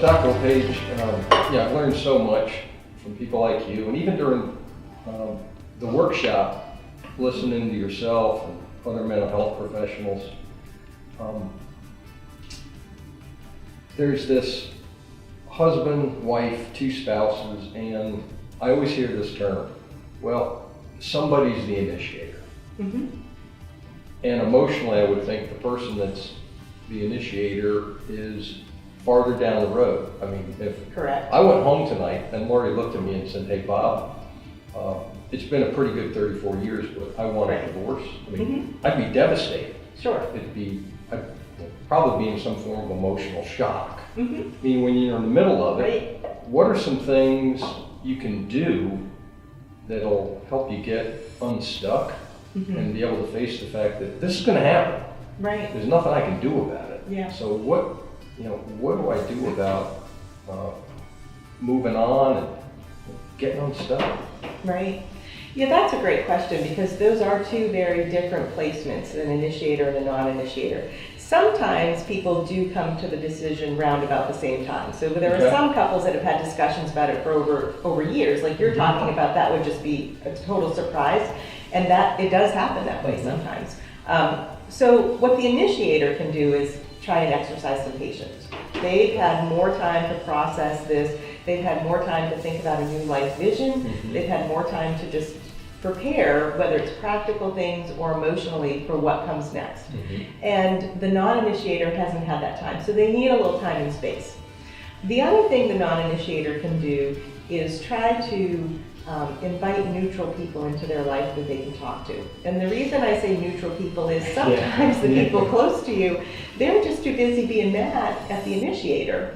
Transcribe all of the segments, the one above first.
Dr. LePage, I've learned so much from people like you, and even during the workshop, listening to yourself and other mental health professionals. There's this husband, wife, two spouses, and I always hear this term, well, somebody's the initiator. Mm-hmm. And emotionally, I would think the person that's the initiator is farther down the road. I mean, if Correct. I went home tonight and Lori looked at me and said, hey, Bob, it's been a pretty good 34 years, but I want a divorce. I mean, I'd be devastated. Sure. I'd probably be in some form of emotional shock. Mm-hmm. I mean, when you're in the middle of it, what are some things you can do that'll help you get unstuck and be able to face the fact that this is going to happen? Right. There's nothing I can do about it. Yeah. So what do I do about moving on and getting unstuck? Right. Yeah, that's a great question, because those are two very different placements, an initiator and a non-initiator. Sometimes people do come to the decision round about the same time. So there are some couples that have had discussions about it for over years, like you're talking about. That would just be a total surprise, and that it does happen that way sometimes. So what the initiator can do is try and exercise some patience. They've had more time to process this. They've had more time to think about a new life vision. They've had more time to just prepare, whether it's practical things or emotionally, for what comes next. And the non-initiator hasn't had that time, so they need a little time and space. The other thing the non-initiator can do is try to invite neutral people into their life that they can talk to. And the reason I say neutral people is sometimes the people close to you, they're just too busy being mad at the initiator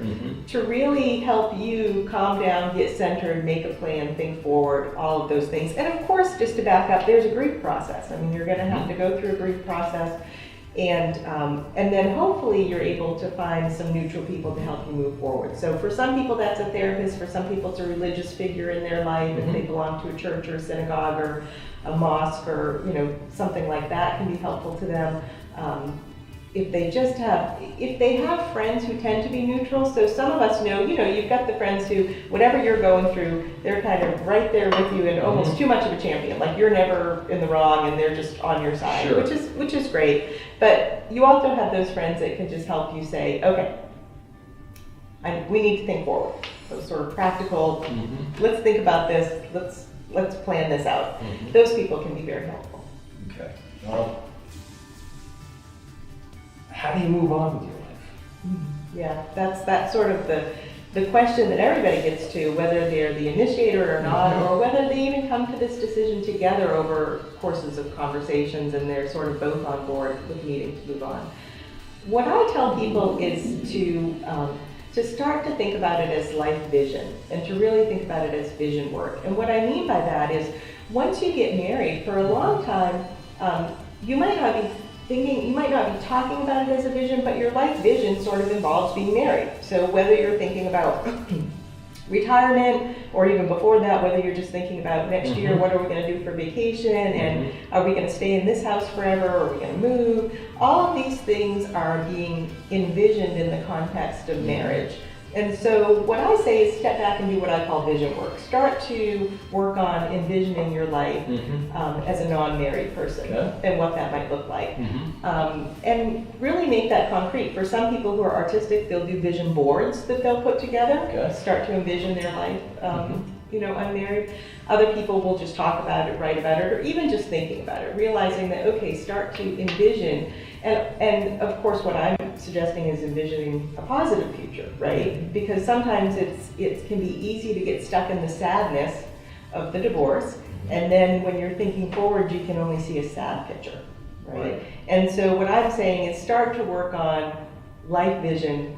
to really help you calm down, get centered, make a plan, think forward, all of those things. And of course, just to back up, there's a grief process. I mean, you're going to have to go through a grief process. And then hopefully you're able to find some neutral people to help you move forward. So for some people that's a therapist, for some people it's a religious figure in their life, if they belong to a church or a synagogue or a mosque or something like that can be helpful to them. If they have friends who tend to be neutral, so some of us know, you've got the friends who, whatever you're going through, they're kind of right there with you and almost too much of a champion. Like you're never in the wrong and they're just on your side, which is great. But you also have those friends that can just help you say, okay, we need to think forward. So sort of practical, let's think about this, let's plan this out. Those people can be very helpful. Okay. How do you move on with your life? Yeah, that's sort of the question that everybody gets to, whether they're the initiator or not, or whether they even come to this decision together over courses of conversations and they're sort of both on board with needing to move on. What I tell people is to start to think about it as life vision and to really think about it as vision work. And what I mean by that is, once you get married, for a long time, you might not be talking about it as a vision, but your life vision sort of involves being married. So whether you're thinking about retirement, or even before that, whether you're just thinking about next year, what are we going to do for vacation, and are we going to stay in this house forever, or are we going to move? All of these things are being envisioned in the context of marriage. And so what I say is step back and do what I call vision work. Start to work on envisioning your life as a non-married person and what that might look like. And really make that concrete. For some people who are artistic, they'll do vision boards that they'll put together, start to envision their life, unmarried. Other people will just talk about it, write about it, or even just thinking about it, realizing that, okay, start to envision. And of course, what I'm suggesting is envisioning a positive future, right? Because sometimes it can be easy to get stuck in the sadness of the divorce, and then when you're thinking forward, you can only see a sad picture, right? And so what I'm saying is start to work on life vision.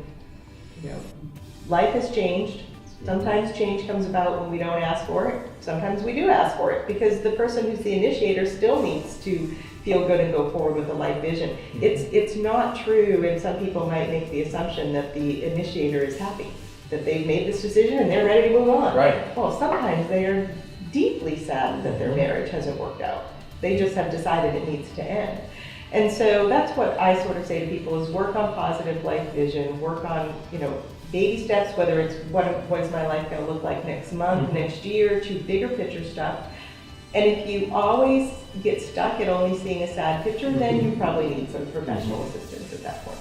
Life has changed. Sometimes change comes about when we don't ask for it. Sometimes we do ask for it, because the person who's the initiator still needs to feel good and go forward with a life vision. It's not true, and some people might make the assumption that the initiator is happy, that they've made this decision and they're ready to move on. Right. Well, sometimes they are deeply sad that their marriage hasn't worked out. They just have decided it needs to end. And so that's what I sort of say to people is work on positive life vision, work on, baby steps, whether it's what is my life gonna look like next month, next year, to bigger picture stuff. And if you always get stuck at only seeing a sad picture, then you probably need some professional assistance at that point.